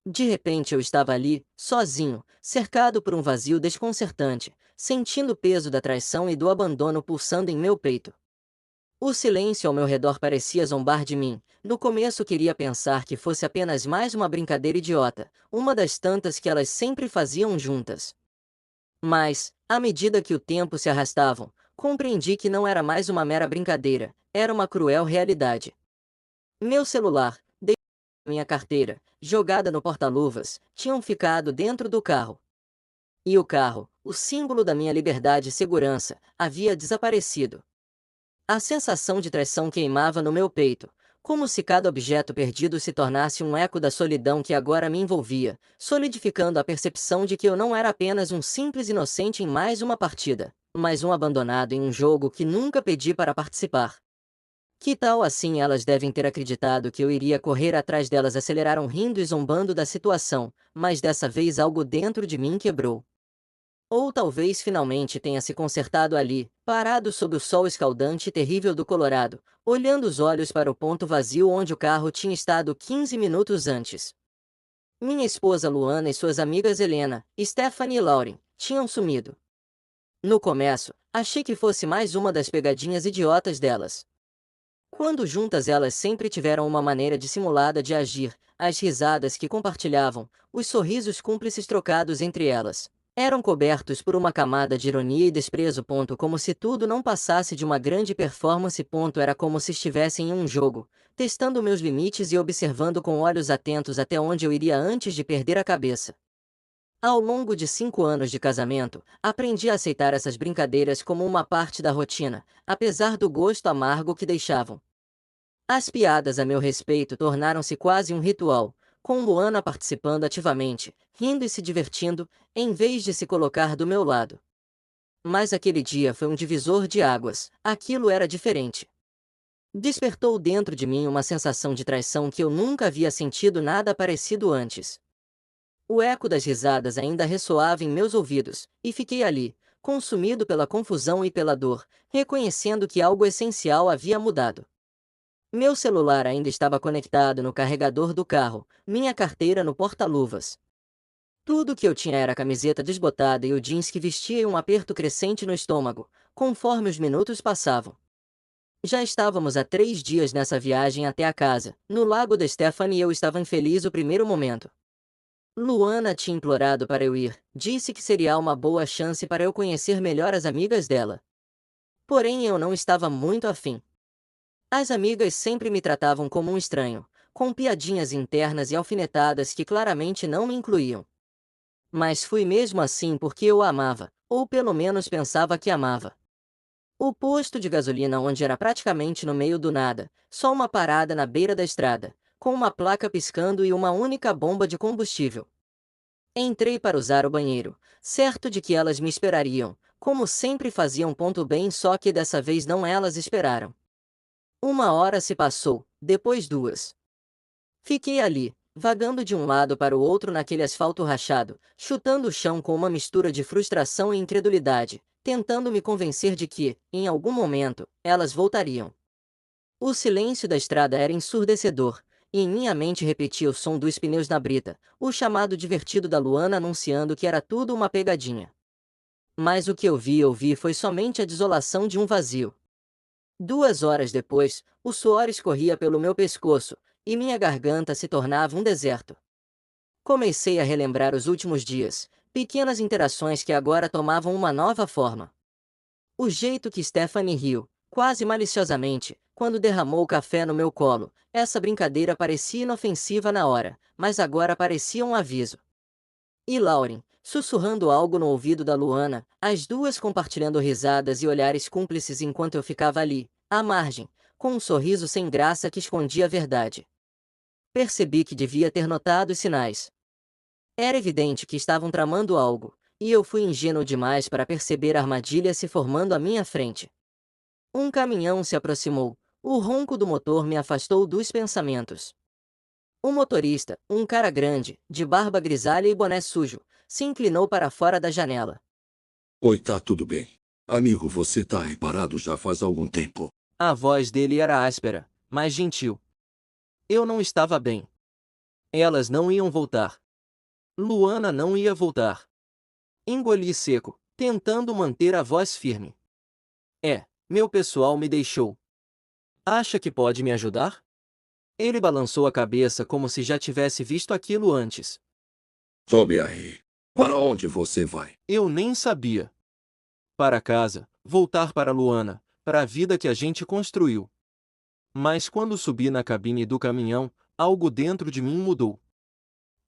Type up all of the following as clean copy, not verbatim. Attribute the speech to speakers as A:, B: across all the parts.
A: De repente eu estava ali, sozinho, cercado por um vazio desconcertante, sentindo o peso da traição e do abandono pulsando em meu peito. O silêncio ao meu redor parecia zombar de mim. No começo queria pensar que fosse apenas mais uma brincadeira idiota, uma das tantas que elas sempre faziam juntas. Mas, à medida que o tempo se arrastava, compreendi que não era mais uma mera brincadeira, era uma cruel realidade. Meu celular, minha carteira, jogada no porta-luvas, tinham ficado dentro do carro. E o carro, o símbolo da minha liberdade e segurança, havia desaparecido. A sensação de traição queimava no meu peito, como se cada objeto perdido se tornasse um eco da solidão que agora me envolvia, solidificando a percepção de que eu não era apenas um simples inocente em mais uma partida, mas um abandonado em um jogo que nunca pedi para participar. Que tal assim elas devem ter acreditado que eu iria correr atrás delas? Aceleraram rindo e zombando da situação, mas dessa vez algo dentro de mim quebrou. Ou talvez finalmente tenha se consertado ali, parado sob o sol escaldante e terrível do Colorado, olhando os olhos para o ponto vazio onde o carro tinha estado 15 minutos antes. Minha esposa Luana e suas amigas Helena, Stephanie e Lauren tinham sumido. No começo, achei que fosse mais uma das pegadinhas idiotas delas. Quando juntas elas sempre tiveram uma maneira dissimulada de agir, as risadas que compartilhavam, os sorrisos cúmplices trocados entre elas, eram cobertos por uma camada de ironia e desprezo. Como se tudo não passasse de uma grande performance. Era como se estivessem em um jogo, testando meus limites e observando com olhos atentos até onde eu iria antes de perder a cabeça. Ao longo de 5 anos de casamento, aprendi a aceitar essas brincadeiras como uma parte da rotina, apesar do gosto amargo que deixavam. As piadas a meu respeito tornaram-se quase um ritual, com Luana participando ativamente, rindo e se divertindo, em vez de se colocar do meu lado. Mas aquele dia foi um divisor de águas, aquilo era diferente. Despertou dentro de mim uma sensação de traição que eu nunca havia sentido nada parecido antes. O eco das risadas ainda ressoava em meus ouvidos, e fiquei ali, consumido pela confusão e pela dor, reconhecendo que algo essencial havia mudado. Meu celular ainda estava conectado no carregador do carro, minha carteira no porta-luvas. Tudo que eu tinha era a camiseta desbotada e o jeans que vestia e um aperto crescente no estômago, conforme os minutos passavam. Já estávamos há 3 dias nessa viagem até a casa, no lago da Stephanie, e eu estava infeliz o primeiro momento. Luana tinha implorado para eu ir, disse que seria uma boa chance para eu conhecer melhor as amigas dela. Porém eu não estava muito afim. As amigas sempre me tratavam como um estranho, com piadinhas internas e alfinetadas que claramente não me incluíam. Mas fui mesmo assim porque eu a amava, ou pelo menos pensava que amava. O posto de gasolina onde era praticamente no meio do nada, só uma parada na beira da estrada, com uma placa piscando e uma única bomba de combustível. Entrei para usar o banheiro, certo de que elas me esperariam, como sempre faziam. Bem, só que dessa vez não elas esperaram. 1 hora se passou, depois 2. Fiquei ali, vagando de um lado para o outro naquele asfalto rachado, chutando o chão com uma mistura de frustração e incredulidade, tentando me convencer de que, em algum momento, elas voltariam. O silêncio da estrada era ensurdecedor, e em minha mente repetia o som dos pneus na brita, o chamado divertido da Luana anunciando que era tudo uma pegadinha. Mas o que eu vi foi somente a desolação de um vazio. 2 horas depois, o suor escorria pelo meu pescoço, e minha garganta se tornava um deserto. Comecei a relembrar os últimos dias, pequenas interações que agora tomavam uma nova forma. O jeito que Stephanie riu, quase maliciosamente, quando derramou o café no meu colo, essa brincadeira parecia inofensiva na hora, mas agora parecia um aviso. E Lauren, sussurrando algo no ouvido da Luana, as duas compartilhando risadas e olhares cúmplices enquanto eu ficava ali, à margem, com um sorriso sem graça que escondia a verdade. Percebi que devia ter notado os sinais. Era evidente que estavam tramando algo, e eu fui ingênuo demais para perceber a armadilha se formando à minha frente. Um caminhão se aproximou, o ronco do motor me afastou dos pensamentos. O motorista, um cara grande, de barba grisalha e boné sujo, se inclinou para fora da janela.
B: Oi, tá tudo bem? Amigo, você tá aí parado já faz algum tempo.
A: A voz dele era áspera, mas gentil. Eu não estava bem.
C: Elas não iam voltar. Luana não ia voltar. Engoli seco, tentando manter a voz firme. Meu pessoal me deixou. Acha que pode me ajudar? Ele balançou a cabeça como se já tivesse visto aquilo antes.
B: Sobe aí. Para onde você vai?
C: Eu nem sabia. Para casa, voltar para Luana, para a vida que a gente construiu. Mas quando subi na cabine do caminhão, algo dentro de mim mudou.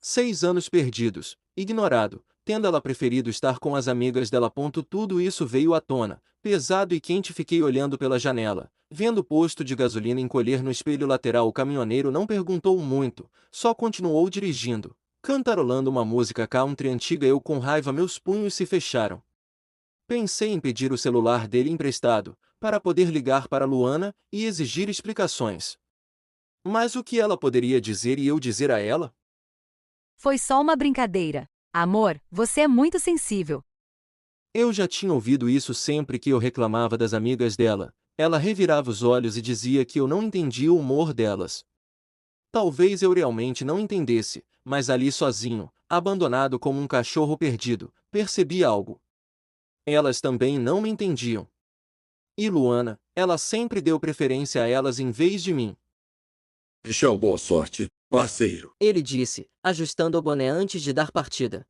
C: 6 anos perdidos, ignorado, tendo ela preferido estar com as amigas dela. Tudo isso veio à tona, pesado e quente. Fiquei olhando pela janela, vendo o posto de gasolina encolher no espelho lateral. O caminhoneiro não perguntou muito, só continuou dirigindo, cantarolando uma música country antiga. Eu com raiva, meus punhos se fecharam. Pensei em pedir o celular dele emprestado, para poder ligar para Luana e exigir explicações. Mas o que ela poderia dizer e eu dizer a ela?
D: Foi só uma brincadeira. Amor, você é muito sensível.
C: Eu já tinha ouvido isso sempre que eu reclamava das amigas dela. Ela revirava os olhos e dizia que eu não entendia o humor delas. Talvez eu realmente não entendesse, mas ali sozinho, abandonado como um cachorro perdido, percebi algo. Elas também não me entendiam. E Luana, ela sempre deu preferência a elas em vez de mim.
B: Tchau, boa sorte, parceiro.
A: Ele disse, ajustando o boné antes de dar partida.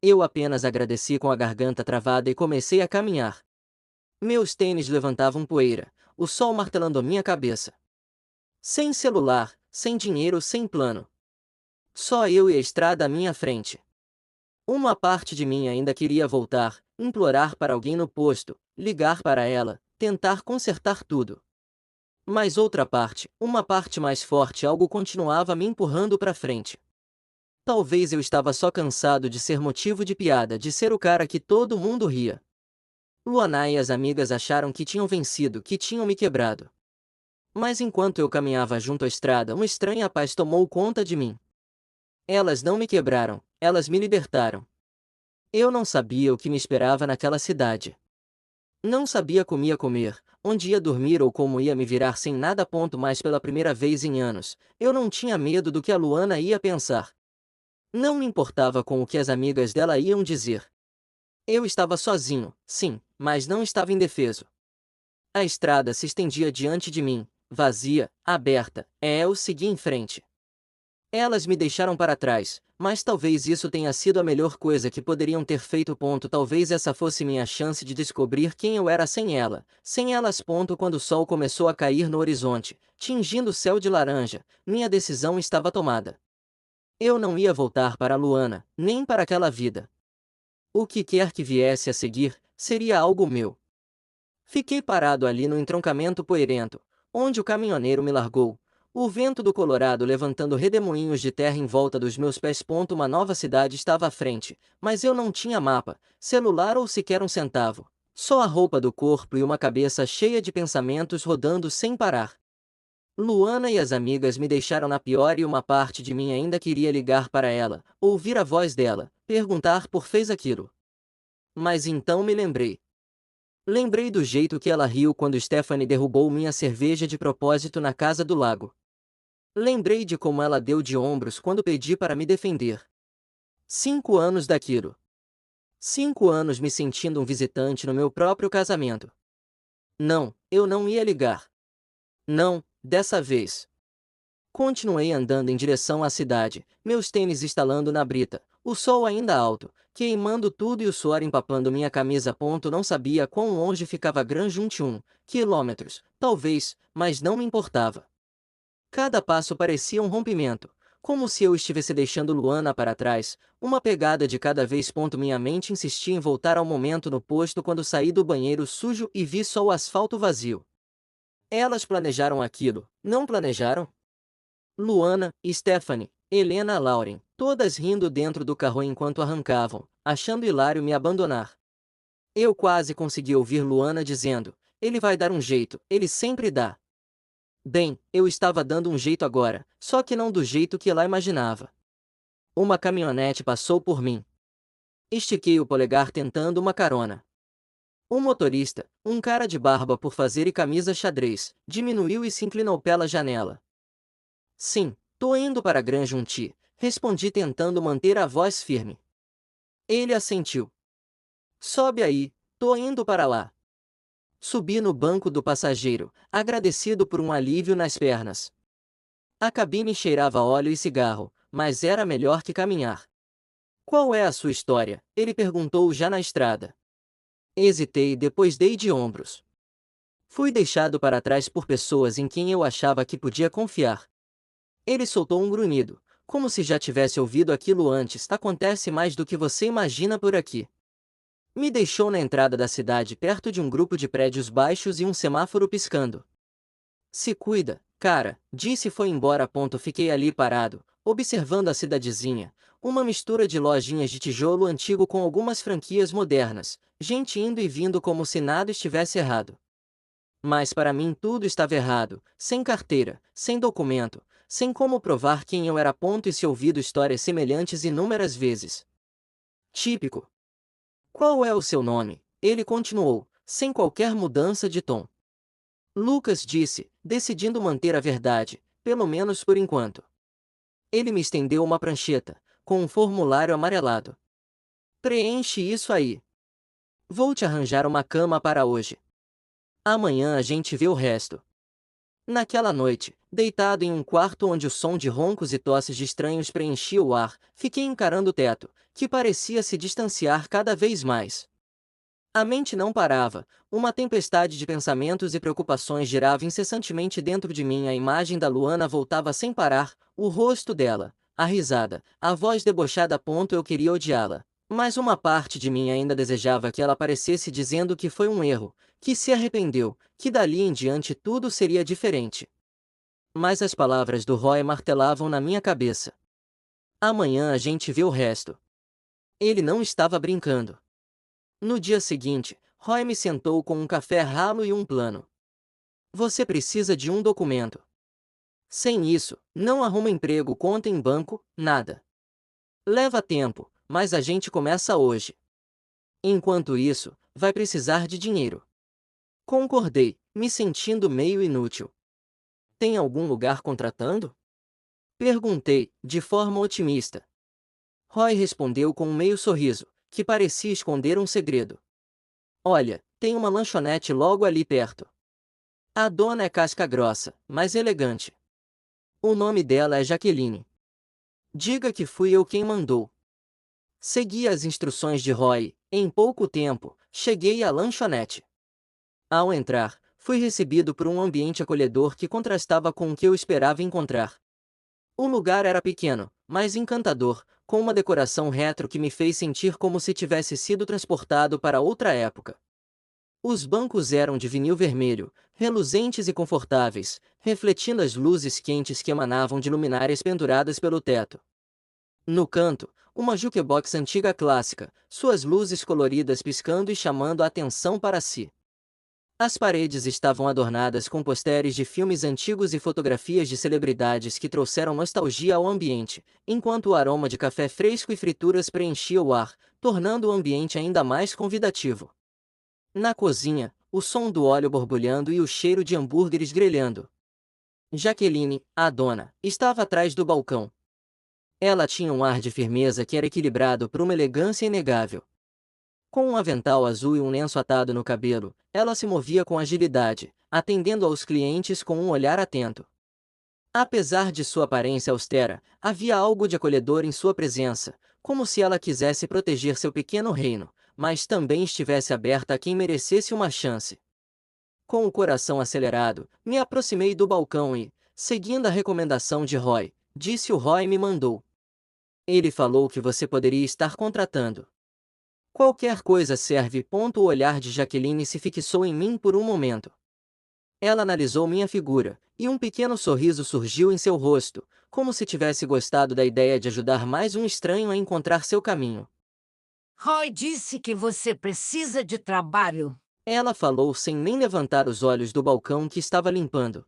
A: Eu apenas agradeci com a garganta travada e comecei a caminhar. Meus tênis levantavam poeira, o sol martelando a minha cabeça. Sem celular, sem dinheiro, sem plano. Só eu e a estrada à minha frente. Uma parte de mim ainda queria voltar, implorar para alguém no posto, ligar para ela, tentar consertar tudo. Mas outra parte, uma parte mais forte, algo continuava me empurrando para frente. Talvez eu estava só cansado de ser motivo de piada, de ser o cara que todo mundo ria. Luana e as amigas acharam que tinham vencido, que tinham me quebrado. Mas enquanto eu caminhava junto à estrada, uma estranha paz tomou conta de mim. Elas não me quebraram, elas me libertaram. Eu não sabia o que me esperava naquela cidade. Não sabia como ia comer, onde ia dormir ou como ia me virar sem nada. Mas pela primeira vez em anos, eu não tinha medo do que a Luana ia pensar. Não me importava com o que as amigas dela iam dizer. Eu estava sozinho, sim, mas não estava indefeso. A estrada se estendia diante de mim, vazia, aberta. Eu segui em frente. Elas me deixaram para trás, mas talvez isso tenha sido a melhor coisa que poderiam ter feito. Talvez essa fosse minha chance de descobrir quem eu era sem ela, sem elas. Quando o sol começou a cair no horizonte, tingindo o céu de laranja, minha decisão estava tomada. Eu não ia voltar para Luana, nem para aquela vida. O que quer que viesse a seguir, seria algo meu. Fiquei parado ali no entroncamento poeirento, onde o caminhoneiro me largou, o vento do Colorado levantando redemoinhos de terra em volta dos meus pés. Uma nova cidade estava à frente, mas eu não tinha mapa, celular ou sequer um centavo. Só a roupa do corpo e uma cabeça cheia de pensamentos rodando sem parar. Luana e as amigas me deixaram na pior e uma parte de mim ainda queria ligar para ela, ouvir a voz dela, perguntar por fez aquilo. Mas então me lembrei. Lembrei do jeito que ela riu quando Stephanie derrubou minha cerveja de propósito na casa do lago. Lembrei de como ela deu de ombros quando pedi para me defender. 5 anos daquilo. 5 anos me sentindo um visitante no meu próprio casamento. Não, eu não ia ligar. Não, dessa vez. Continuei andando em direção à cidade, meus tênis estalando na brita, o sol ainda alto, queimando tudo e o suor empapando minha camisa. Não sabia quão longe ficava Grand Junction, quilômetros, talvez, mas não me importava. Cada passo parecia um rompimento, como se eu estivesse deixando Luana para trás, uma pegada de cada vez. Minha mente insistia em voltar ao momento no posto quando saí do banheiro sujo e vi só o asfalto vazio. Elas planejaram aquilo, não planejaram? Luana, Stephanie, Helena, Lauren, todas rindo dentro do carro enquanto arrancavam, achando hilário me abandonar. Eu quase consegui ouvir Luana dizendo: ele vai dar um jeito, ele sempre dá. Bem, eu estava dando um jeito agora, só que não do jeito que ela imaginava. Uma caminhonete passou por mim. Estiquei o polegar tentando uma carona. O motorista, um cara de barba por fazer e camisa xadrez, diminuiu e se inclinou pela janela. Sim, Tô indo para Gran Junti, respondi tentando manter a voz firme. Ele assentiu. Sobe aí, tô indo para lá. Subi no banco do passageiro, agradecido por um alívio nas pernas. A cabine cheirava óleo e cigarro, mas era melhor que caminhar. Qual é a sua história? Ele perguntou já na estrada. Hesitei e depois dei de ombros. Fui deixado para trás por pessoas em quem eu achava que podia confiar. Ele soltou um grunhido, como se já tivesse ouvido aquilo antes. Acontece mais do que você imagina por aqui. Me deixou na entrada da cidade perto de um grupo de prédios baixos e um semáforo piscando. Se cuida, cara, disse e foi embora. Fiquei ali parado, observando a cidadezinha, uma mistura de lojinhas de tijolo antigo com algumas franquias modernas, gente indo e vindo como se nada estivesse errado. Mas para mim tudo estava errado, sem carteira, sem documento, sem como provar quem eu era. E se ouvido histórias semelhantes inúmeras vezes. Típico. Qual é o seu nome? Ele continuou, sem qualquer mudança de tom. Lucas disse, decidindo manter a verdade, pelo menos por enquanto. Ele me estendeu uma prancheta, com um formulário amarelado. Preenche isso aí. Vou te arranjar uma cama para hoje. Amanhã a gente vê o resto. Naquela noite, deitado em um quarto onde o som de roncos e tosses de estranhos preenchia o ar, fiquei encarando o teto, que parecia se distanciar cada vez mais. A mente não parava, uma tempestade de pensamentos e preocupações girava incessantemente dentro de mim. A imagem da Luana voltava sem parar, o rosto dela, a risada, a voz debochada. Eu queria odiá-la. Mas uma parte de mim ainda desejava que ela aparecesse dizendo que foi um erro, que se arrependeu, que dali em diante tudo seria diferente. Mas as palavras do Roy martelavam na minha cabeça. Amanhã a gente vê o resto. Ele não estava brincando. No dia seguinte, Roy me sentou com um café ralo e um plano. Você precisa de um documento. Sem isso, não arruma emprego, conta em banco, nada. Leva tempo, mas a gente começa hoje. Enquanto isso, vai precisar de dinheiro. Concordei, me sentindo meio inútil. Tem algum lugar contratando? Perguntei, de forma otimista. Roy respondeu com um meio sorriso, que parecia esconder um segredo. Olha, tem uma lanchonete logo ali perto. A dona é casca grossa, mas elegante. O nome dela é Jaqueline. Diga que fui eu quem mandou. Segui as instruções de Roy. Em pouco tempo, cheguei à lanchonete. Ao entrar, fui recebido por um ambiente acolhedor que contrastava com o que eu esperava encontrar. O lugar era pequeno, mas encantador, com uma decoração retro que me fez sentir como se tivesse sido transportado para outra época. Os bancos eram de vinil vermelho, reluzentes e confortáveis, refletindo as luzes quentes que emanavam de luminárias penduradas pelo teto. No canto, uma jukebox antiga clássica, suas luzes coloridas piscando e chamando a atenção para si. As paredes estavam adornadas com posteres de filmes antigos e fotografias de celebridades que trouxeram nostalgia ao ambiente, enquanto o aroma de café fresco e frituras preenchia o ar, tornando o ambiente ainda mais convidativo. Na cozinha, o som do óleo borbulhando e o cheiro de hambúrgueres grelhando. Jaqueline, a dona, estava atrás do balcão. Ela tinha um ar de firmeza que era equilibrado por uma elegância inegável. Com um avental azul e um lenço atado no cabelo, ela se movia com agilidade, atendendo aos clientes com um olhar atento. Apesar de sua aparência austera, havia algo de acolhedor em sua presença, como se ela quisesse proteger seu pequeno reino, mas também estivesse aberta a quem merecesse uma chance. Com o coração acelerado, me aproximei do balcão e, seguindo a recomendação de Roy, disse: o Roy me mandou. Ele falou que você poderia estar contratando. Qualquer coisa serve. O olhar de Jaqueline se fixou em mim por um momento. Ela analisou minha figura, e um pequeno sorriso surgiu em seu rosto, como se tivesse gostado da ideia de ajudar mais um estranho a encontrar seu caminho.
E: Roy disse que você precisa de trabalho.
A: Ela falou sem nem levantar os olhos do balcão que estava limpando.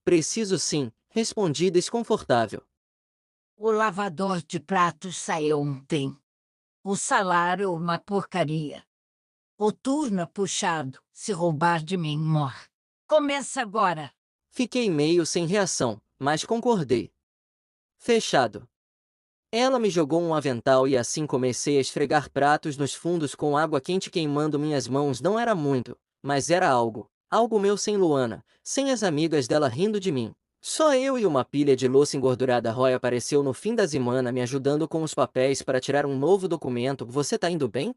A: Preciso sim, respondi desconfortável.
E: O lavador de pratos saiu ontem. O salário é uma porcaria. O turno é puxado. Se roubar de mim, morre. Começa agora.
A: Fiquei meio sem reação, mas concordei. Fechado. Ela me jogou um avental e assim comecei a esfregar pratos nos fundos com água quente queimando minhas mãos. Não era muito, mas era algo. Algo meu sem Luana, sem as amigas dela rindo de mim. Só eu e uma pilha de louça engordurada. Roy apareceu no fim da semana me ajudando com os papéis para tirar um novo documento. Você tá indo bem?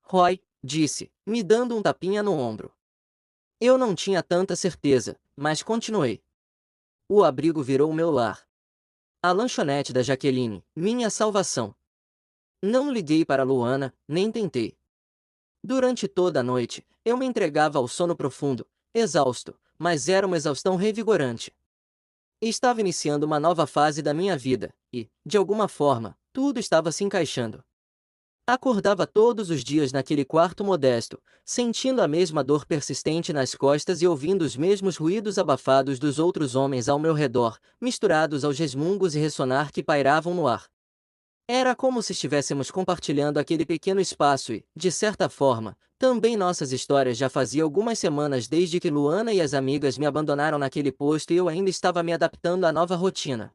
A: Roy, disse, me dando um tapinha no ombro. Eu não tinha tanta certeza, mas continuei. O abrigo virou meu lar. A lanchonete da Jaqueline, minha salvação. Não liguei para Luana, nem tentei. Durante toda a noite, eu me entregava ao sono profundo, exausto, mas era uma exaustão revigorante. Estava iniciando uma nova fase da minha vida, e, de alguma forma, tudo estava se encaixando. Acordava todos os dias naquele quarto modesto, sentindo a mesma dor persistente nas costas e ouvindo os mesmos ruídos abafados dos outros homens ao meu redor, misturados aos resmungos e ressonar que pairavam no ar. Era como se estivéssemos compartilhando aquele pequeno espaço e, de certa forma, também nossas histórias. Já fazia algumas semanas desde que Luana e as amigas me abandonaram naquele posto e eu ainda estava me adaptando à nova rotina.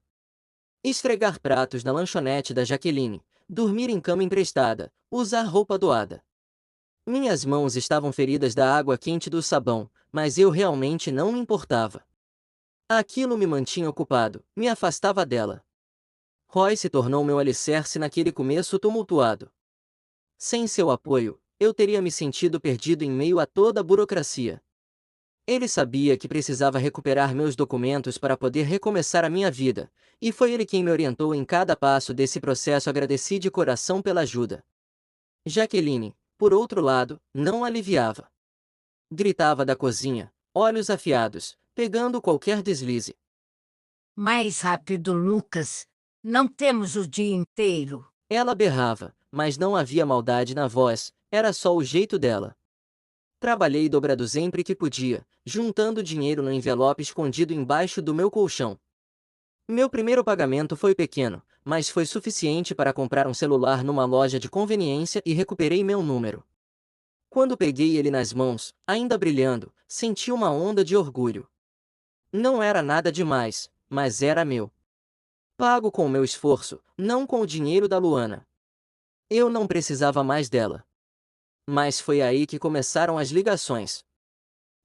A: Esfregar pratos na lanchonete da Jaqueline, dormir em cama emprestada, usar roupa doada. Minhas mãos estavam feridas da água quente do sabão, mas eu realmente não me importava. Aquilo me mantinha ocupado, me afastava dela. Roy se tornou meu alicerce naquele começo tumultuado. Sem seu apoio, eu teria me sentido perdido em meio a toda a burocracia. Ele sabia que precisava recuperar meus documentos para poder recomeçar a minha vida, e foi ele quem me orientou em cada passo desse processo. Agradeci de coração pela ajuda. Jaqueline, por outro lado, não aliviava. Gritava da cozinha, olhos afiados, pegando qualquer deslize.
E: Mais rápido, Lucas. Não temos o dia inteiro.
A: Ela berrava, mas não havia maldade na voz, era só o jeito dela. Trabalhei dobrado sempre que podia, juntando dinheiro no envelope escondido embaixo do meu colchão. Meu primeiro pagamento foi pequeno, mas foi suficiente para comprar um celular numa loja de conveniência e recuperei meu número. Quando peguei ele nas mãos, ainda brilhando, senti uma onda de orgulho. Não era nada demais, mas era meu. Pago com o meu esforço, não com o dinheiro da Luana. Eu não precisava mais dela. Mas foi aí que começaram as ligações.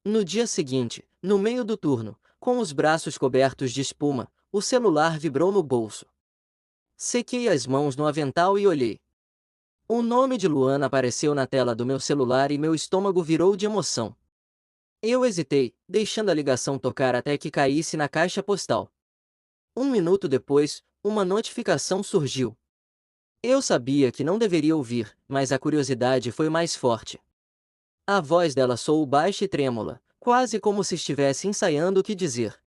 A: No dia seguinte, no meio do turno, com os braços cobertos de espuma, o celular vibrou no bolso. Sequei as mãos no avental e olhei. O nome de Luana apareceu na tela do meu celular e meu estômago virou de emoção. Eu hesitei, deixando a ligação tocar até que caísse na caixa postal. 1 minuto depois, uma notificação surgiu. Eu sabia que não deveria ouvir, mas a curiosidade foi mais forte. A voz dela soou baixa e trêmula, quase como se estivesse ensaiando o que dizer.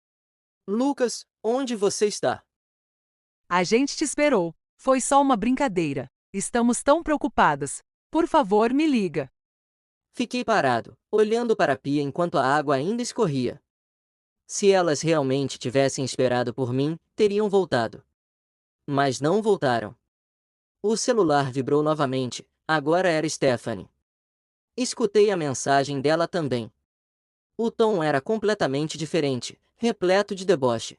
A: Lucas, onde você está?
D: A gente te esperou. Foi só uma brincadeira. Estamos tão preocupadas. Por favor, me liga.
A: Fiquei parado, olhando para a pia enquanto a água ainda escorria. Se elas realmente tivessem esperado por mim, teriam voltado. Mas não voltaram. O celular vibrou novamente, agora era Stephanie. Escutei a mensagem dela também. O tom era completamente diferente, repleto de deboche.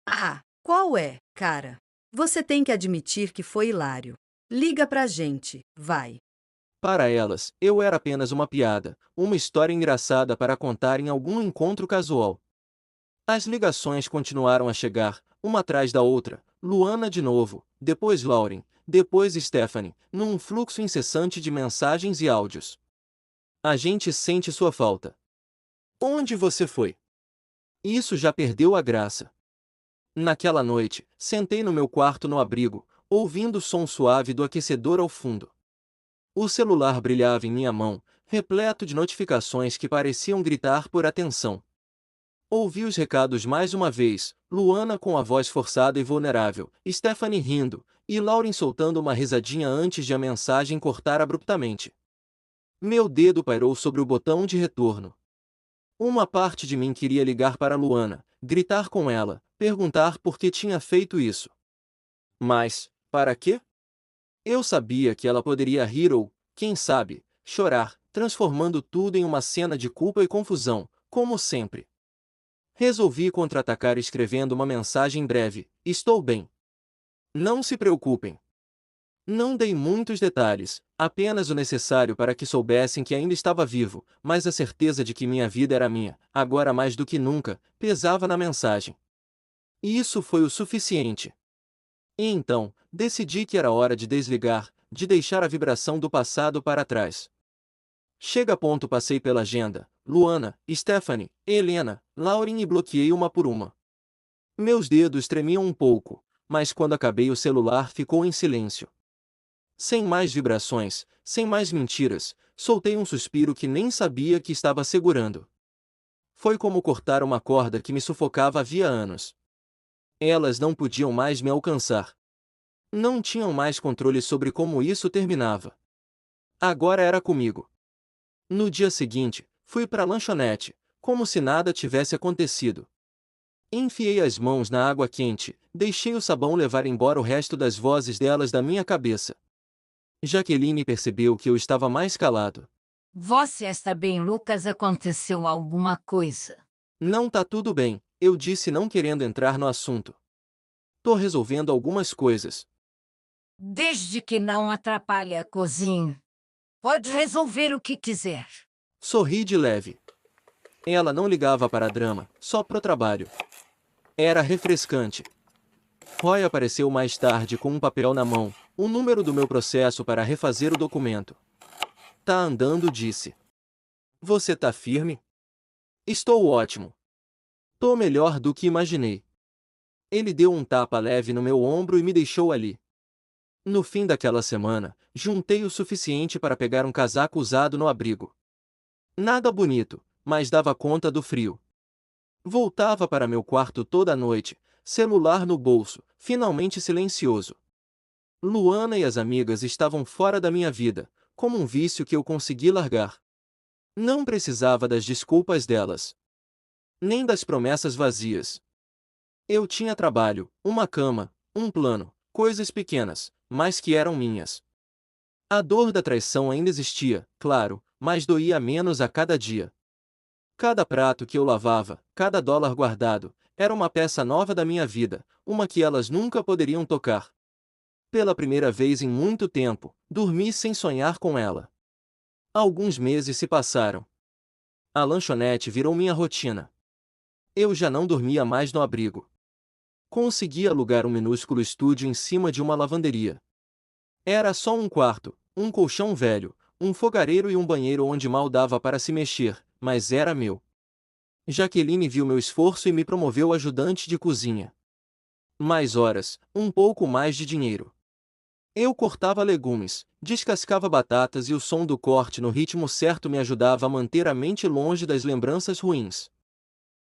F: Ah, qual é, cara? Você tem que admitir que foi hilário. Liga pra gente, vai.
C: Para elas, eu era apenas uma piada, uma história engraçada para contar em algum encontro casual. As ligações continuaram a chegar, uma atrás da outra, Luana de novo, depois Lauren, depois Stephanie, num fluxo incessante de mensagens e áudios. A gente sente sua falta. Onde você foi? Isso já perdeu a graça. Naquela noite, sentei no meu quarto no abrigo, ouvindo o som suave do aquecedor ao fundo. O celular brilhava em minha mão, repleto de notificações que pareciam gritar por atenção. Ouvi os recados mais uma vez, Luana com a voz forçada e vulnerável, Stephanie rindo, e Lauren soltando uma risadinha antes de a mensagem cortar abruptamente. Meu dedo pairou sobre o botão de retorno. Uma parte de mim queria ligar para Luana, gritar com ela, perguntar por que tinha feito isso. Mas, para quê? Eu sabia que ela poderia rir ou, quem sabe, chorar, transformando tudo em uma cena de culpa e confusão, como sempre. Resolvi contra-atacar escrevendo uma mensagem breve: estou bem. Não se preocupem. Não dei muitos detalhes, apenas o necessário para que soubessem que ainda estava vivo, mas a certeza de que minha vida era minha, agora mais do que nunca, pesava na mensagem. E isso foi o suficiente. E então, decidi que era hora de desligar, de deixar a vibração do passado para trás. Chega a ponto, passei pela agenda, Luana, Stephanie, Helena, Lauren e bloqueei uma por uma. Meus dedos tremiam um pouco, mas quando acabei o celular ficou em silêncio. Sem mais vibrações, sem mais mentiras, soltei um suspiro que nem sabia que estava segurando. Foi como cortar uma corda que me sufocava havia anos. Elas não podiam mais me alcançar. Não tinham mais controle sobre como isso terminava. Agora era comigo. No dia seguinte, fui para a lanchonete, como se nada tivesse acontecido. Enfiei as mãos na água quente, deixei o sabão levar embora o resto das vozes delas da minha cabeça. Jaqueline percebeu que eu estava mais calado.
E: Você está bem, Lucas? Aconteceu alguma coisa?
C: Não tá tudo bem, eu disse, não querendo entrar no assunto. Tô resolvendo algumas coisas.
E: Desde que não atrapalhe a cozinha. Pode resolver o que quiser.
C: Sorri de leve. Ela não ligava para drama, só pro trabalho. Era refrescante. Roy apareceu mais tarde com um papel na mão, o número do meu processo para refazer o documento. Tá andando, disse. Você tá firme? Estou ótimo. Tô melhor do que imaginei. Ele deu um tapa leve no meu ombro e me deixou ali. No fim daquela semana, juntei o suficiente para pegar um casaco usado no abrigo. Nada bonito, mas dava conta do frio. Voltava para meu quarto toda noite, celular no bolso, finalmente silencioso. Luana e as amigas estavam fora da minha vida, como um vício que eu consegui largar. Não precisava das desculpas delas. Nem das promessas vazias. Eu tinha trabalho, uma cama, um plano, coisas pequenas, mas que eram minhas. A dor da traição ainda existia, claro, mas doía menos a cada dia. Cada prato que eu lavava, cada dólar guardado, era uma peça nova da minha vida, uma que elas nunca poderiam tocar. Pela primeira vez em muito tempo, dormi sem sonhar com ela. Alguns meses se passaram. A lanchonete virou minha rotina. Eu já não dormia mais no abrigo. Consegui alugar um minúsculo estúdio em cima de uma lavanderia. Era só um quarto, um colchão velho, um fogareiro e um banheiro onde mal dava para se mexer, mas era meu. Jaqueline viu meu esforço e me promoveu ajudante de cozinha. Mais horas, um pouco mais de dinheiro. Eu cortava legumes, descascava batatas e o som do corte no ritmo certo me ajudava a manter a mente longe das lembranças ruins.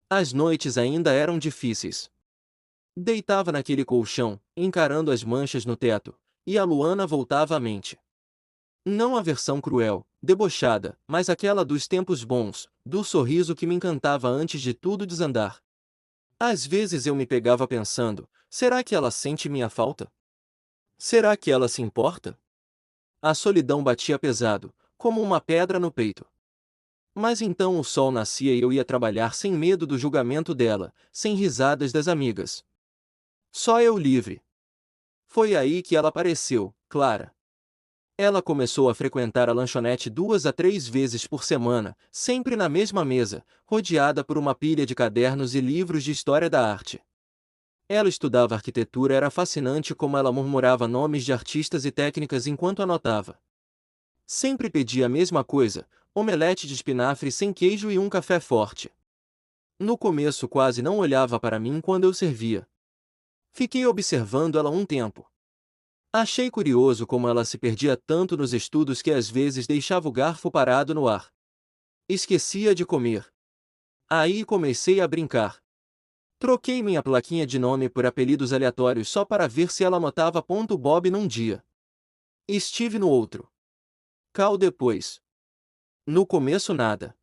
C: As noites ainda eram difíceis. Deitava naquele colchão, encarando as manchas no teto, e a Luana voltava à mente. Não a versão cruel, debochada, mas aquela dos tempos bons, do sorriso que me encantava antes de tudo desandar. Às vezes eu me pegava pensando, será que ela sente minha falta? Será que ela se importa? A solidão batia pesado, como uma pedra no peito. Mas então o sol nascia e eu ia trabalhar sem medo do julgamento dela, sem risadas das amigas. Só eu livre. Foi aí que ela apareceu, Clara. Ela começou a frequentar a lanchonete 2 a 3 vezes por semana, sempre na mesma mesa, rodeada por uma pilha de cadernos e livros de história da arte. Ela estudava arquitetura, era fascinante como ela murmurava nomes de artistas e técnicas enquanto anotava. Sempre pedia a mesma coisa, omelete de espinafre sem queijo e um café forte. No começo quase não olhava para mim quando eu servia. Fiquei observando ela um tempo. Achei curioso como ela se perdia tanto nos estudos que às vezes deixava o garfo parado no ar. Esquecia de comer. Aí comecei a brincar. Troquei minha plaquinha de nome por apelidos aleatórios só para ver se ela anotava .Bob num dia. Steve no outro. Cal depois. No começo nada.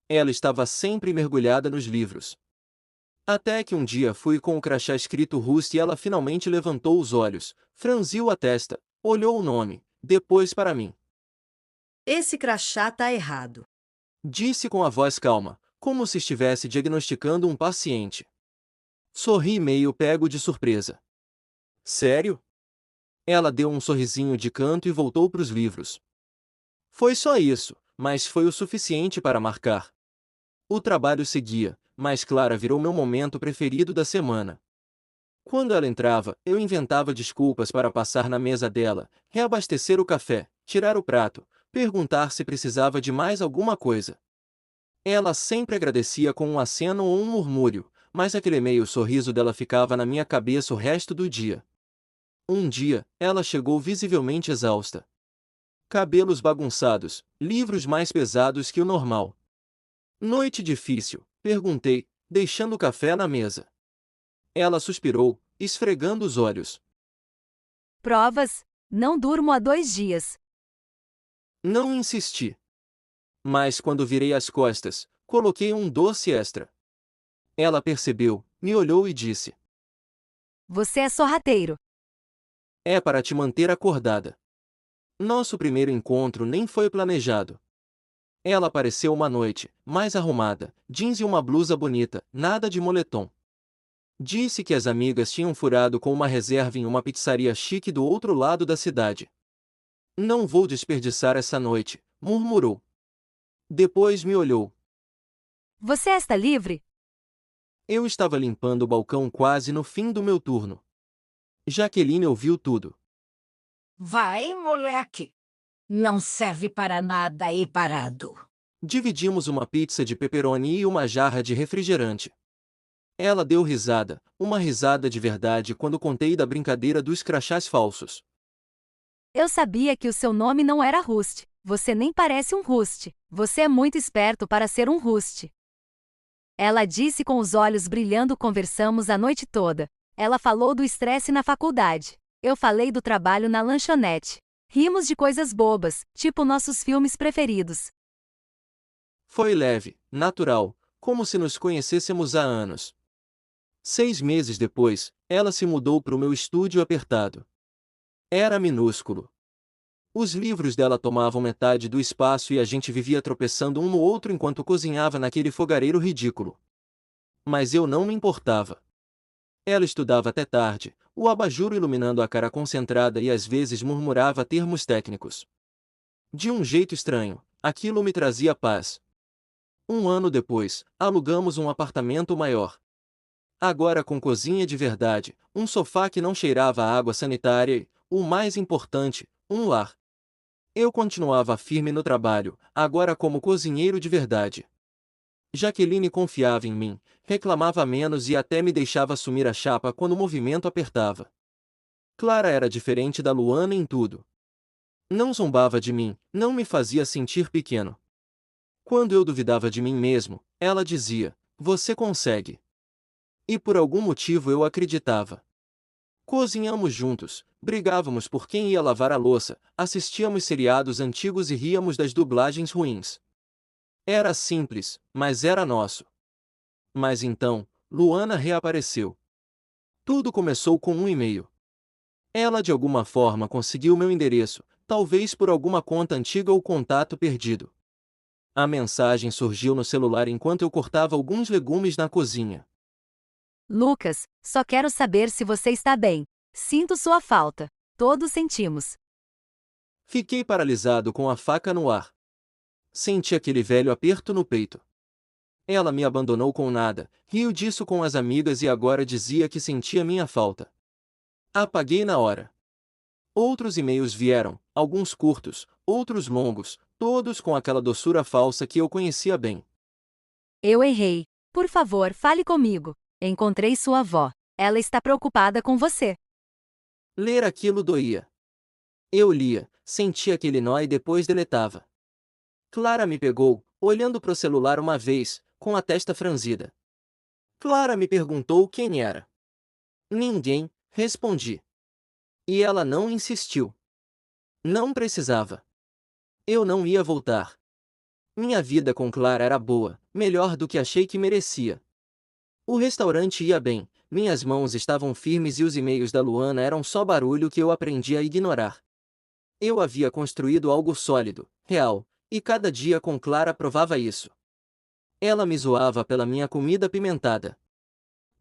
C: Ela estava sempre mergulhada nos livros. Até que um dia fui com o crachá escrito Rust e ela finalmente levantou os olhos, franziu a testa, olhou o nome, depois para mim.
F: Esse crachá tá errado.
C: Disse com a voz calma, como se estivesse diagnosticando um paciente. Sorri meio pego de surpresa. Sério? Ela deu um sorrisinho de canto e voltou para os livros. Foi só isso, mas foi o suficiente para marcar. O trabalho seguia, mas Clara virou meu momento preferido da semana. Quando ela entrava, eu inventava desculpas para passar na mesa dela, reabastecer o café, tirar o prato, perguntar se precisava de mais alguma coisa. Ela sempre agradecia com um aceno ou um murmúrio, mas aquele meio sorriso dela ficava na minha cabeça o resto do dia. Um dia, ela chegou visivelmente exausta. Cabelos bagunçados, livros mais pesados que o normal. Noite difícil, perguntei, deixando o café na mesa. Ela suspirou, esfregando os olhos.
D: Provas? Não durmo há 2 dias.
C: Não insisti. Mas quando virei as costas, coloquei um doce extra. Ela percebeu, me olhou e disse:
D: Você é sorrateiro.
C: É para te manter acordada. Nosso primeiro encontro nem foi planejado. Ela apareceu uma noite, mais arrumada, jeans e uma blusa bonita, nada de moletom. Disse que as amigas tinham furado com uma reserva em uma pizzaria chique do outro lado da cidade. Não vou desperdiçar essa noite, murmurou. Depois me olhou.
D: Você está livre?
C: Eu estava limpando o balcão quase no fim do meu turno. Jaqueline ouviu tudo.
E: Vai, moleque. Não serve para nada aí parado.
C: Dividimos uma pizza de pepperoni e uma jarra de refrigerante. Ela deu risada, uma risada de verdade quando contei da brincadeira dos crachás falsos.
D: Eu sabia que o seu nome não era Rust. Você nem parece um Rust. Você é muito esperto para ser um Rust. Ela disse com os olhos brilhando. Conversamos a noite toda. Ela falou do estresse na faculdade. Eu falei do trabalho na lanchonete. Rimos de coisas bobas, tipo nossos filmes preferidos.
C: Foi leve, natural, como se nos conhecêssemos há anos. 6 meses depois, ela se mudou para o meu estúdio apertado. Era minúsculo. Os livros dela tomavam metade do espaço e a gente vivia tropeçando um no outro enquanto cozinhava naquele fogareiro ridículo. Mas eu não me importava. Ela estudava até tarde, o abajur iluminando a cara concentrada e às vezes murmurava termos técnicos. De um jeito estranho, aquilo me trazia paz. 1 ano depois, alugamos um apartamento maior. Agora com cozinha de verdade, um sofá que não cheirava a água sanitária e, o mais importante, um lar. Eu continuava firme no trabalho, agora como cozinheiro de verdade. Jaqueline confiava em mim, reclamava menos e até me deixava assumir a chapa quando o movimento apertava. Clara era diferente da Luana em tudo. Não zombava de mim, não me fazia sentir pequeno. Quando eu duvidava de mim mesmo, ela dizia: "Você consegue." E por algum motivo eu acreditava. Cozinhamos juntos, brigávamos por quem ia lavar a louça, assistíamos seriados antigos e ríamos das dublagens ruins. Era simples, mas era nosso. Mas então, Luana reapareceu. Tudo começou com um e-mail. Ela de alguma forma conseguiu meu endereço, talvez por alguma conta antiga ou contato perdido. A mensagem surgiu no celular enquanto eu cortava alguns legumes na cozinha.
D: Lucas, só quero saber se você está bem. Sinto sua falta. Todos sentimos.
C: Fiquei paralisado com a faca no ar. Senti aquele velho aperto no peito. Ela me abandonou com nada, riu disso com as amigas e agora dizia que sentia minha falta. Apaguei na hora. Outros e-mails vieram, alguns curtos, outros longos, todos com aquela doçura falsa que eu conhecia bem.
D: Eu errei. Por favor, fale comigo. Encontrei sua avó. Ela está preocupada com você.
C: Ler aquilo doía. Eu lia, sentia aquele nó e depois deletava. Clara me pegou, olhando pro celular uma vez, com a testa franzida. Clara me perguntou quem era. Ninguém, respondi. E ela não insistiu. Não precisava. Eu não ia voltar. Minha vida com Clara era boa, melhor do que achei que merecia. O restaurante ia bem, minhas mãos estavam firmes e os e-mails da Luana eram só barulho que eu aprendi a ignorar. Eu havia construído algo sólido, real, e cada dia com Clara provava isso. Ela me zoava pela minha comida apimentada.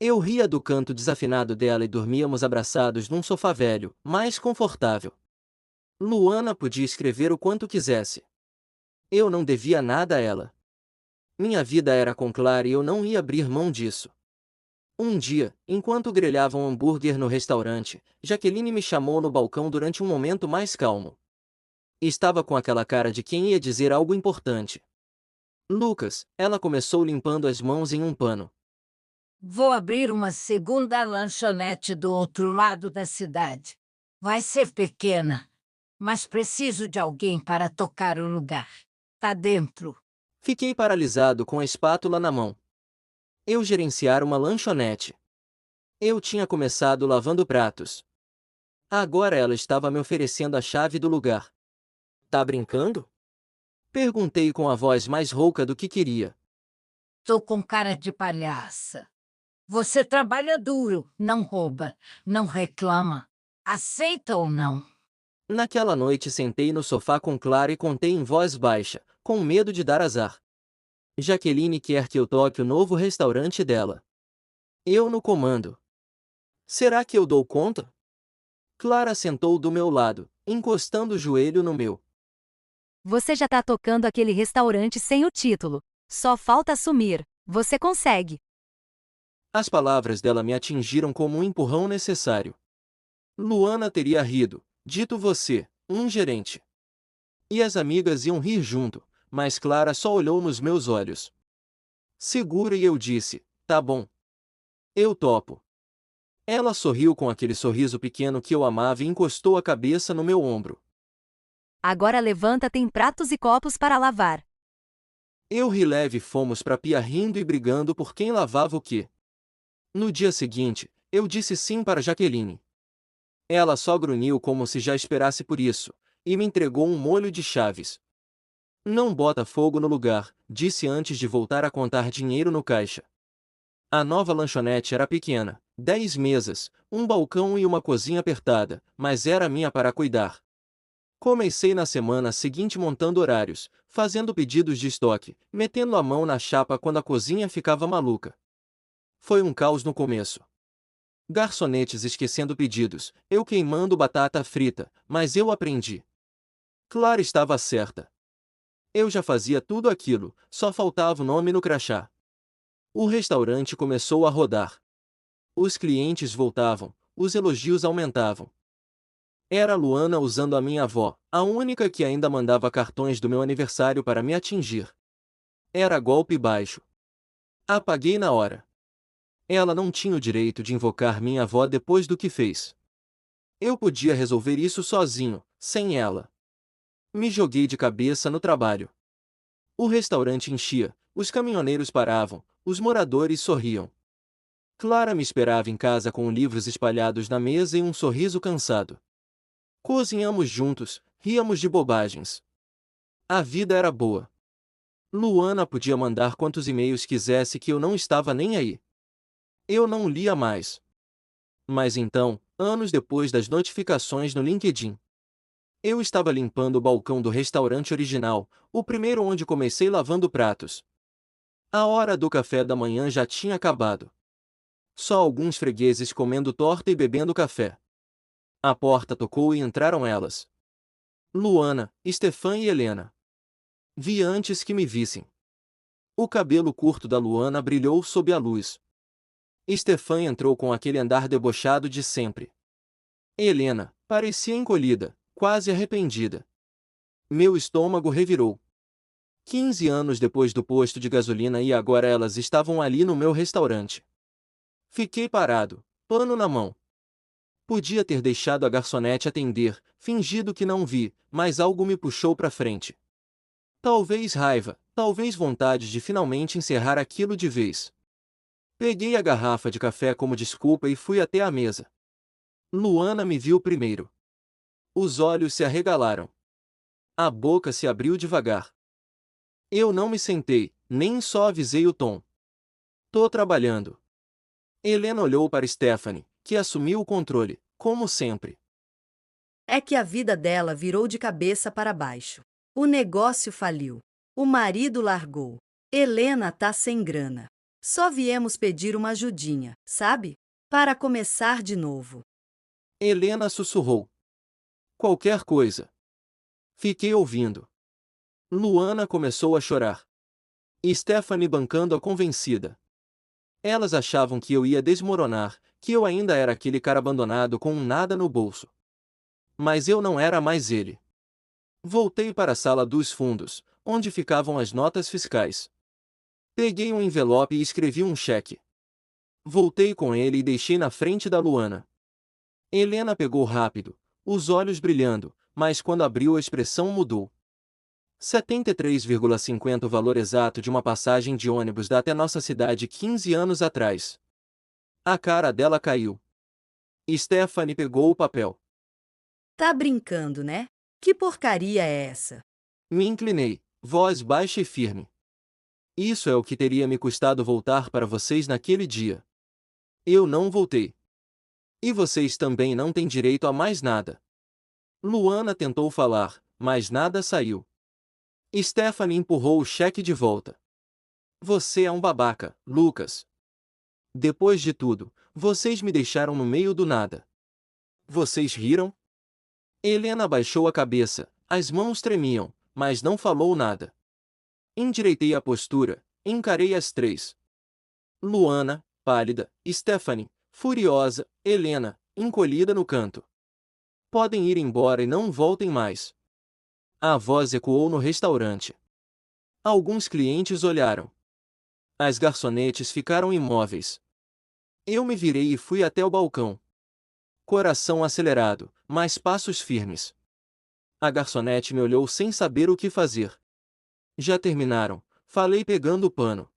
C: Eu ria do canto desafinado dela e dormíamos abraçados num sofá velho, mais confortável. Luana podia escrever o quanto quisesse. Eu não devia nada a ela. Minha vida era com Clara e eu não ia abrir mão disso. Um dia, enquanto grelhava um hambúrguer no restaurante, Jaqueline me chamou no balcão durante um momento mais calmo. Estava com aquela cara de quem ia dizer algo importante. Lucas, ela começou limpando as mãos em um pano.
E: Vou abrir uma segunda lanchonete do outro lado da cidade. Vai ser pequena, mas preciso de alguém para tocar o lugar. Tá dentro.
C: Fiquei paralisado com a espátula na mão. Eu gerenciar uma lanchonete. Eu tinha começado lavando pratos. Agora ela estava me oferecendo a chave do lugar. Tá brincando? Perguntei com a voz mais rouca do que queria.
E: Tô com cara de palhaça. Você trabalha duro, não rouba, não reclama. Aceita ou não?
C: Naquela noite sentei no sofá com Clara e contei em voz baixa, com medo de dar azar. Jaqueline quer que eu toque o novo restaurante dela. Eu no comando. Será que eu dou conta? Clara sentou do meu lado, encostando o joelho no meu.
D: Você já tá tocando aquele restaurante sem o título. Só falta assumir. Você consegue.
C: As palavras dela me atingiram como um empurrão necessário. Luana teria rido, dito você, um gerente. E as amigas iam rir junto, mas Clara só olhou nos meus olhos. Segura e eu disse, tá bom. Eu topo. Ela sorriu com aquele sorriso pequeno que eu amava e encostou a cabeça no meu ombro.
D: Agora levanta, tem pratos e copos para lavar.
C: Eu ri leve e fomos pra pia rindo e brigando por quem lavava o quê. No dia seguinte, eu disse sim para Jaqueline. Ela só grunhiu como se já esperasse por isso, e me entregou um molho de chaves. Não bota fogo no lugar, disse antes de voltar a contar dinheiro no caixa. A nova lanchonete era pequena, 10 mesas, um balcão e uma cozinha apertada, mas era minha para cuidar. Comecei na semana seguinte montando horários, fazendo pedidos de estoque, metendo a mão na chapa quando a cozinha ficava maluca. Foi um caos no começo. Garçonetes esquecendo pedidos, eu queimando batata frita, mas eu aprendi. Clara estava certa. Eu já fazia tudo aquilo, só faltava o nome no crachá. O restaurante começou a rodar. Os clientes voltavam, os elogios aumentavam. Era Luana usando a minha avó, a única que ainda mandava cartões do meu aniversário para me atingir. Era golpe baixo. Apaguei na hora. Ela não tinha o direito de invocar minha avó depois do que fez. Eu podia resolver isso sozinho, sem ela. Me joguei de cabeça no trabalho. O restaurante enchia, os caminhoneiros paravam, os moradores sorriam. Clara me esperava em casa com livros espalhados na mesa e um sorriso cansado. Cozinhamos juntos, ríamos de bobagens. A vida era boa. Luana podia mandar quantos e-mails quisesse que eu não estava nem aí. Eu não lia mais. Mas então, anos depois das notificações no LinkedIn, eu estava limpando o balcão do restaurante original, o primeiro onde comecei lavando pratos. A hora do café da manhã já tinha acabado. Só alguns fregueses comendo torta e bebendo café. A porta tocou e entraram elas. Luana, Stefan e Helena. Vi antes que me vissem. O cabelo curto da Luana brilhou sob a luz. Stefan entrou com aquele andar debochado de sempre. Helena parecia encolhida, quase arrependida. Meu estômago revirou. 15 anos depois do posto de gasolina e agora elas estavam ali no meu restaurante. Fiquei parado, pano na mão. Podia ter deixado a garçonete atender, fingido que não vi, mas algo me puxou para frente. Talvez raiva, talvez vontade de finalmente encerrar aquilo de vez. Peguei a garrafa de café como desculpa e fui até a mesa. Luana me viu primeiro. Os olhos se arregalaram. A boca se abriu devagar. Eu não me sentei, nem só avisei o tom. Tô trabalhando. Helena olhou para Stephanie, que assumiu o controle, como sempre.
F: É que a vida dela virou de cabeça para baixo. O negócio faliu. O marido largou. Helena tá sem grana. Só viemos pedir uma ajudinha, sabe? Para começar de novo.
C: Helena sussurrou. Qualquer coisa. Fiquei ouvindo. Luana começou a chorar. Stephanie bancando-a convencida. Elas achavam que eu ia desmoronar, que eu ainda era aquele cara abandonado com um nada no bolso. Mas eu não era mais ele. Voltei para a sala dos fundos, onde ficavam as notas fiscais. Peguei um envelope e escrevi um cheque. Voltei com ele e deixei na frente da Luana. Helena pegou rápido, os olhos brilhando, mas quando abriu a expressão mudou. 73,50 o valor exato de uma passagem de ônibus da até nossa cidade 15 anos atrás. A cara dela caiu. Stephanie pegou o papel.
F: Tá brincando, né? Que porcaria é essa?
C: Me inclinei, voz baixa e firme. Isso é o que teria me custado voltar para vocês naquele dia. Eu não voltei. E vocês também não têm direito a mais nada. Luana tentou falar, mas nada saiu. Stephanie empurrou o cheque de volta. Você é um babaca, Lucas. Depois de tudo, vocês me deixaram no meio do nada. Vocês riram? Helena baixou a cabeça, as mãos tremiam, mas não falou nada. Endireitei a postura, encarei as três. Luana, pálida, Stephanie, furiosa, Helena, encolhida no canto. Podem ir embora e não voltem mais. A voz ecoou no restaurante. Alguns clientes olharam. As garçonetes ficaram imóveis. Eu me virei e fui até o balcão. Coração acelerado, mas passos firmes. A garçonete me olhou sem saber o que fazer. Já terminaram, falei pegando o pano.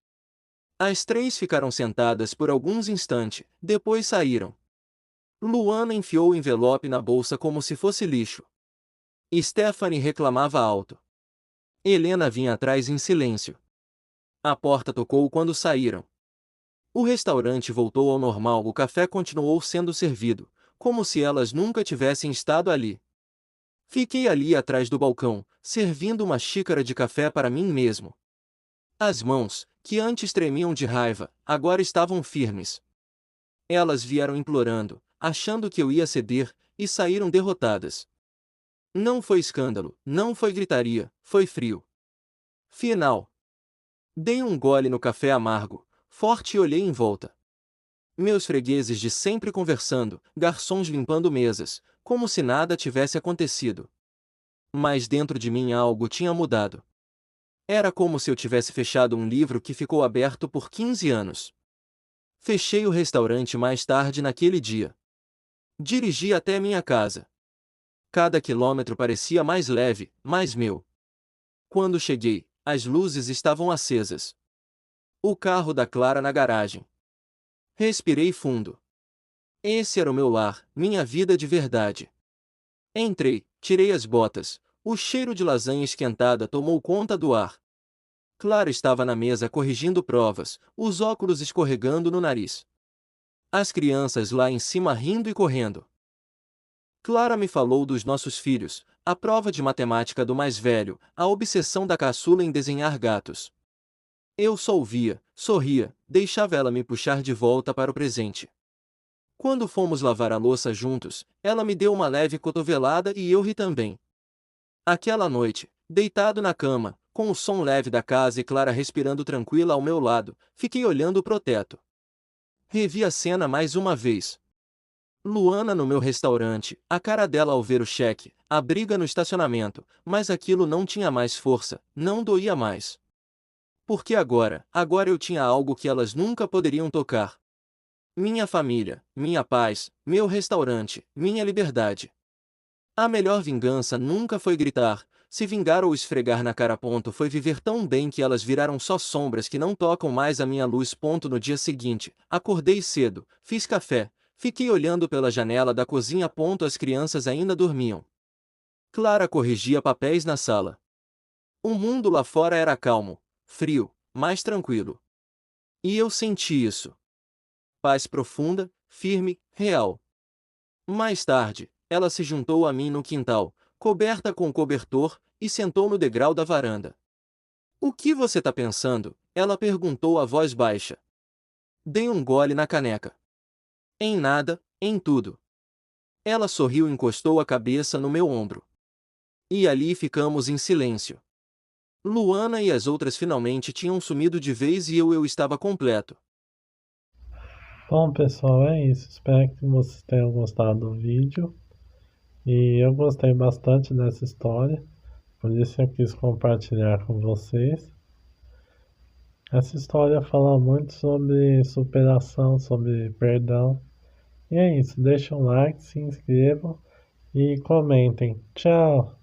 C: As três ficaram sentadas por alguns instantes, depois saíram. Luana enfiou o envelope na bolsa como se fosse lixo. Stephanie reclamava alto. Helena vinha atrás em silêncio. A porta tocou quando saíram. O restaurante voltou ao normal, o café continuou sendo servido, como se elas nunca tivessem estado ali. Fiquei ali atrás do balcão, servindo uma xícara de café para mim mesmo. As mãos, que antes tremiam de raiva, agora estavam firmes. Elas vieram implorando, achando que eu ia ceder, e saíram derrotadas. Não foi escândalo, não foi gritaria, foi frio. Final. Dei um gole no café amargo, forte e olhei em volta. Meus fregueses de sempre conversando, garçons limpando mesas, como se nada tivesse acontecido. Mas dentro de mim algo tinha mudado. Era como se eu tivesse fechado um livro que ficou aberto por 15 anos. Fechei o restaurante mais tarde naquele dia. Dirigi até minha casa. Cada quilômetro parecia mais leve, mais meu. Quando cheguei, as luzes estavam acesas. O carro da Clara na garagem. Respirei fundo. Esse era o meu lar, minha vida de verdade. Entrei, tirei as botas, o cheiro de lasanha esquentada tomou conta do ar. Clara estava na mesa corrigindo provas, os óculos escorregando no nariz. As crianças lá em cima rindo e correndo. Clara me falou dos nossos filhos, a prova de matemática do mais velho, a obsessão da caçula em desenhar gatos. Eu só ouvia, sorria, deixava ela me puxar de volta para o presente. Quando fomos lavar a louça juntos, ela me deu uma leve cotovelada e eu ri também. Aquela noite, deitado na cama, com o som leve da casa e Clara respirando tranquila ao meu lado, fiquei olhando pro teto. Revi a cena mais uma vez. Luana no meu restaurante, a cara dela ao ver o cheque, a briga no estacionamento, mas aquilo não tinha mais força, não doía mais. Porque agora eu tinha algo que elas nunca poderiam tocar. Minha família, minha paz, meu restaurante, minha liberdade. A melhor vingança nunca foi gritar, se vingar ou esfregar na cara. Foi viver tão bem que elas viraram só sombras que não tocam mais a minha luz. No dia seguinte, acordei cedo, fiz café, fiquei olhando pela janela da cozinha. As crianças ainda dormiam. Clara corrigia papéis na sala. O mundo lá fora era calmo, frio, mais tranquilo. E eu senti isso. Paz profunda, firme, real. Mais tarde, ela se juntou a mim no quintal, coberta com cobertor, e sentou no degrau da varanda. O que você tá pensando? Ela perguntou a voz baixa. Dei um gole na caneca. Em nada, em tudo. Ela sorriu e encostou a cabeça no meu ombro. E ali ficamos em silêncio. Luana e as outras finalmente tinham sumido de vez e eu estava completo.
G: Bom, pessoal, é isso. Espero que vocês tenham gostado do vídeo. E eu gostei bastante dessa história, por isso eu quis compartilhar com vocês. Essa história fala muito sobre superação, sobre perdão. E é isso, deixem um like, se inscrevam e comentem. Tchau!